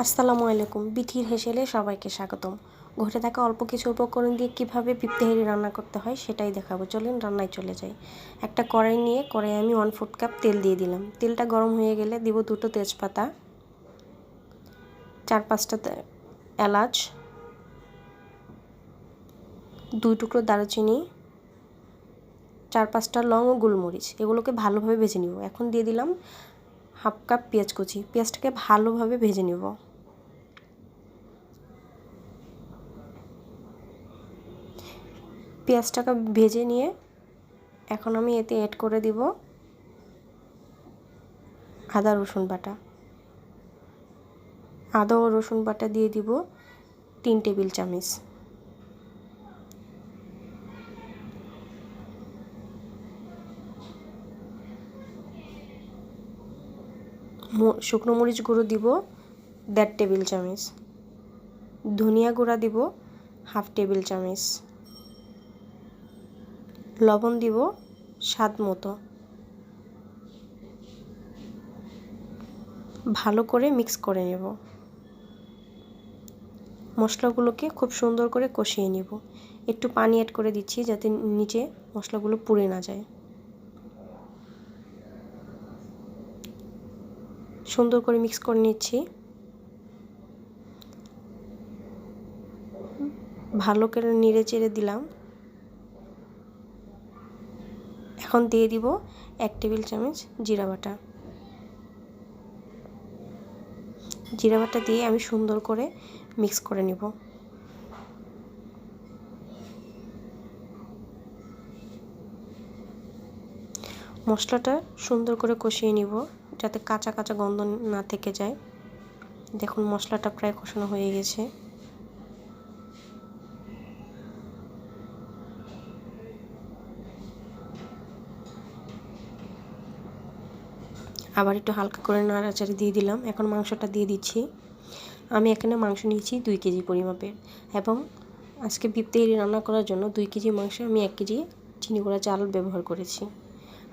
আসসালামু আলাইকুম। বিথির হেসেলে সবাইকে স্বাগতম। ঘটে থাকা অল্প কিছু উপকরণ দিয়ে কিভাবে পিত্তেহেরি রান্না করতে হয় সেটাই দেখাবো। চলুন রান্নায় চলে যাই। একটা কড়াই নিয়ে কড়াই আমি 1/4 কাপ তেল দিয়ে দিলাম। তেলটা গরম হয়ে গেলে দিব 2টো তেজপাতা, 4-5টা এলাচ, 2 টুকরো দারুচিনি, 4-5টা লং ও গোলমরিচ। এগুলোকে ভালোভাবে ভেজে নিব। এখন দিয়ে দিলাম 1/2 কাপ পেঁয়াজ কুচি। পেঁয়াজটাকে ভালোভাবে ভেজে নিব। পেঁয়াজটাকে ভেজে নিয়ে এখন আমি এতে অ্যাড করে দিব আদা রসুন বাটা। আদা ও রসুন বাটা দিয়ে দিব 3 টেবিল চামচ। শুকনো মরিচ গুঁড়ো দিব 1.5 টেবিল চামচ। ধনিয়া গুঁড়া দিব 1/2 টেবিল চামচ। লবণ দিব স্বাদ মতো। ভালো করে মিক্স করে নেব। মশলাগুলোকে খুব সুন্দর করে কষিয়ে নেব। একটু পানি অ্যাড করে দিচ্ছি যাতে নিচে মশলাগুলো পুড়ে না যায়। সুন্দর করে মিক্স করে নিচ্ছি। ভালো করে নেড়ে চেড়ে দিলাম। এখন দিয়ে দিব 1 টেবিল চামচ জিরা বাটা। জিরা বাটা দিয়ে আমি সুন্দর করে মিক্স করে নেব। মশলাটা সুন্দর করে কষিয়ে নিব যাতে কাঁচা কাঁচা গন্ধ না থেকে যায়। দেখুন মশলাটা প্রায় কষানো হয়ে গেছে। আবার একটু হালকা করে নাড়াচাড়া দিয়ে দিলাম। এখন মাংসটা দিয়ে দিচ্ছি। আমি এখানে মাংস নিয়েছি 2 কেজি পরিমাপের এবং আজকে বিফ তেহারি রান্না করার জন্য 2 কেজি মাংসে আমি 1 কেজি চিনি গুঁড়া চাল ব্যবহার করেছি।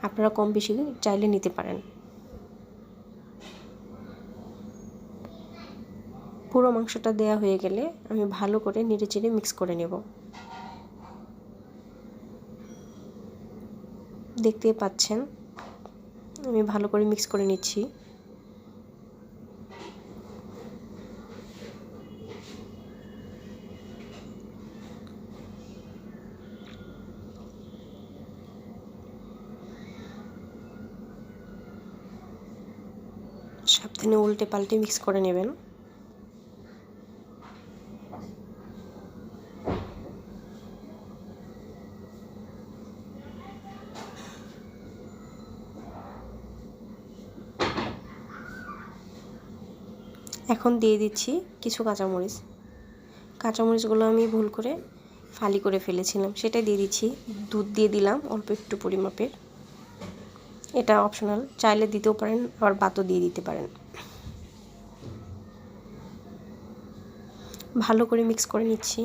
আপনারা কম বেশি চাইলে নিতে পারেন। পুরো মাংসটা দেয়া হয়ে গেলে আমি ভালো করে নেড়েচেড়ে মিক্স করে নেব। দেখতেই পাচ্ছেন আমি ভালো করে মিক্স করে নিচ্ছি। সাবধানে উল্টে পাল্টে মিক্স করে নেবেন। এখন দিয়ে দিচ্ছি কিছু কাঁচামরিচ। কাঁচামরিচগুলো আমি ভুল করে ফালি করে ফেলেছিলাম, সেটা দিয়ে দিচ্ছি। দুধ দিয়ে দিলাম অল্প একটু পরিমাপের। এটা অপশনাল, চাইলে দিতেও পারেন আবার বাদও দিয়ে দিতে পারেন। ভালো করে মিক্স করে নিচ্ছি।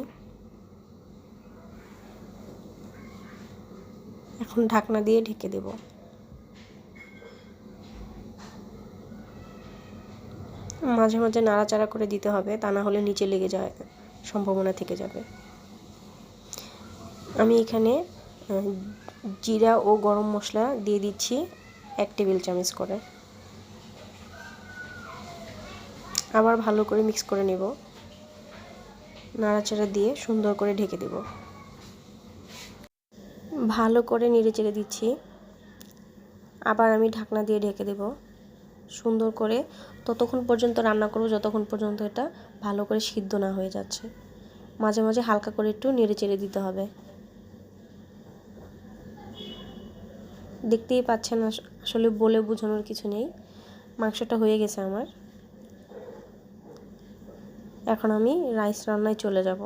এখন ঢাকনা দিয়ে ঢেকে দেব। মাঝে মাঝে নাড়াচাড়া করে দিতে হবে, তা না হলে নিচে লেগে যাওয়ার সম্ভাবনা থেকে যাবে। আমি এখানে জিরা ও গরম মশলা দিয়ে দিচ্ছি 1 টেবিল চামচ করে। আবার ভালো করে মিক্স করে নেব। নাড়াচাড়া দিয়ে সুন্দর করে ঢেকে দেব। ভালো করে নেড়েচেড়ে দিচ্ছি। আবার আমি ঢাকনা দিয়ে ঢেকে দেব। সুন্দর করে ততক্ষণ পর্যন্ত রান্না করব যতক্ষণ পর্যন্ত এটা ভালো করে সিদ্ধ না হয়ে যাচ্ছে। মাঝে মাঝে হালকা করে একটু নেড়েচেড়ে দিতে হবে। দেখতেই পাচ্ছেন আসলে বলে বোঝানোর কিছু নেই। মাংসটা হয়ে গেছে আমার। এখন আমি রাইস রান্নায় চলে যাব।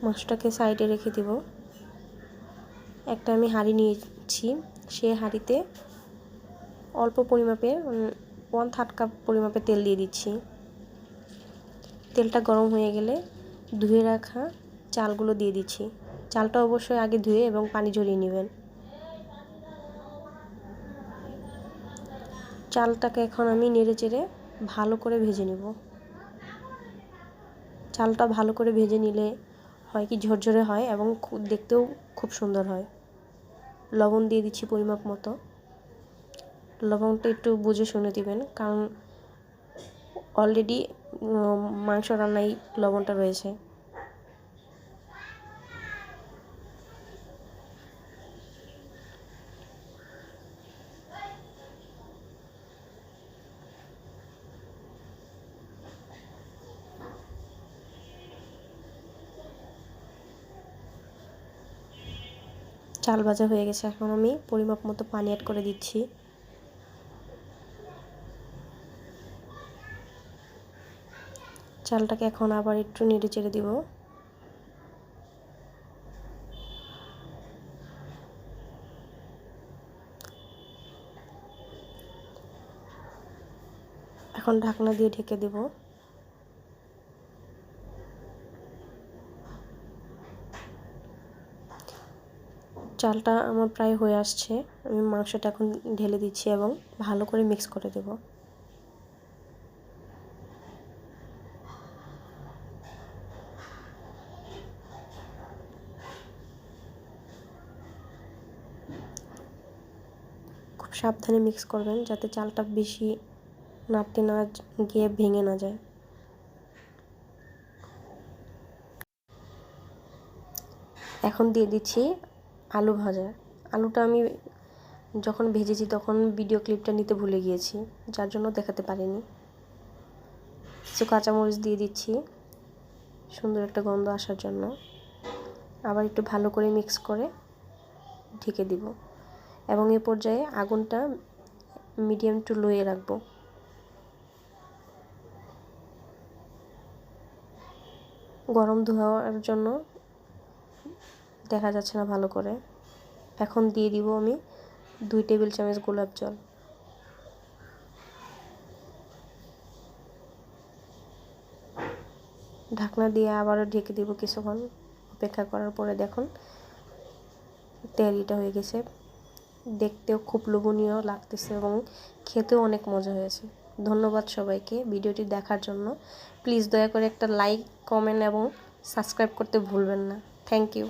মাংসটাকে সাইডে রেখে দিব। একটা আমি হাঁড়ি নিয়েছি, সেই হাঁড়িতে অল্প পরিমাপের 1/3 কাপ পরিমাপে তেল দিয়ে দিচ্ছি। তেলটা গরম হয়ে গেলে ধুয়ে রাখা চালগুলো দিয়ে দিচ্ছি। চালটা অবশ্যই আগে ধুয়ে এবং পানি ঝরিয়ে নেবেন। চালটাকে এখন আমি নেড়েচেড়ে ভালো করে ভেজে নেব। চালটা ভালো করে ভেজে নিলে হয় কি ঝরঝরে হয় এবং দেখতেও খুব সুন্দর হয়। লবণ দিয়ে দিচ্ছি পরিমাপ মতো। লবণটা একটু বুঝে শুনে দিবেন, কারণ অলরেডি মাংস রান্নায় লবণটা রয়েছে। চাল ভাজা হয়ে গেছে, এখন আমি পরিমাপ মতো পানি অ্যাড করে দিচ্ছি। চালটাকে এখন আবার একটু নেড়ে চেড়ে দিব। এখন ঢাকনা দিয়ে ঢেকে দেব। চালটা আমার প্রায় হয়ে আসছে। আমি মাংসটা এখন ঢেলে দিচ্ছি এবং ভালো করে মিক্স করে দেব। খুব সাবধানে মিক্স করবেন যাতে চালটা বেশি নাড়তে না গিয়ে ভেঙে না যায়। এখন দিয়ে দিচ্ছি আলু ভাজা। আলুটা আমি যখন ভেজেছি তখন ভিডিও ক্লিপটা নিতে ভুলে গিয়েছি, যার জন্য দেখাতে পারিনি। কিছু কাঁচামরিচ দিয়ে দিচ্ছি সুন্দর একটা গন্ধ আসার জন্য। আবার একটু ভালো করে মিক্স করে ঢেকে দিব এবং এই পর্যায়ে আগুনটা মিডিয়াম টু লোয়ে রাখবো। গরম ধোয়ার জন্য দেখা যাচ্ছে না ভালো করে। এখন দিয়ে দিব আমি 2 টেবিল চামচ গোলাপ জল। ঢাকনা দিয়ে আবারও ঢেকে দিব কিছুক্ষণ। অপেক্ষা করার পরে দেখুন তৈরিটা হয়ে গেছে। দেখতেও খুব লোভনীয় লাগতেছে এবং খেতেও অনেক মজা হয়েছে। ধন্যবাদ সবাইকে ভিডিওটি দেখার জন্য। প্লিজ দয়া করে একটা লাইক, কমেন্ট এবং সাবস্ক্রাইব করতে ভুলবেন না। Thank you.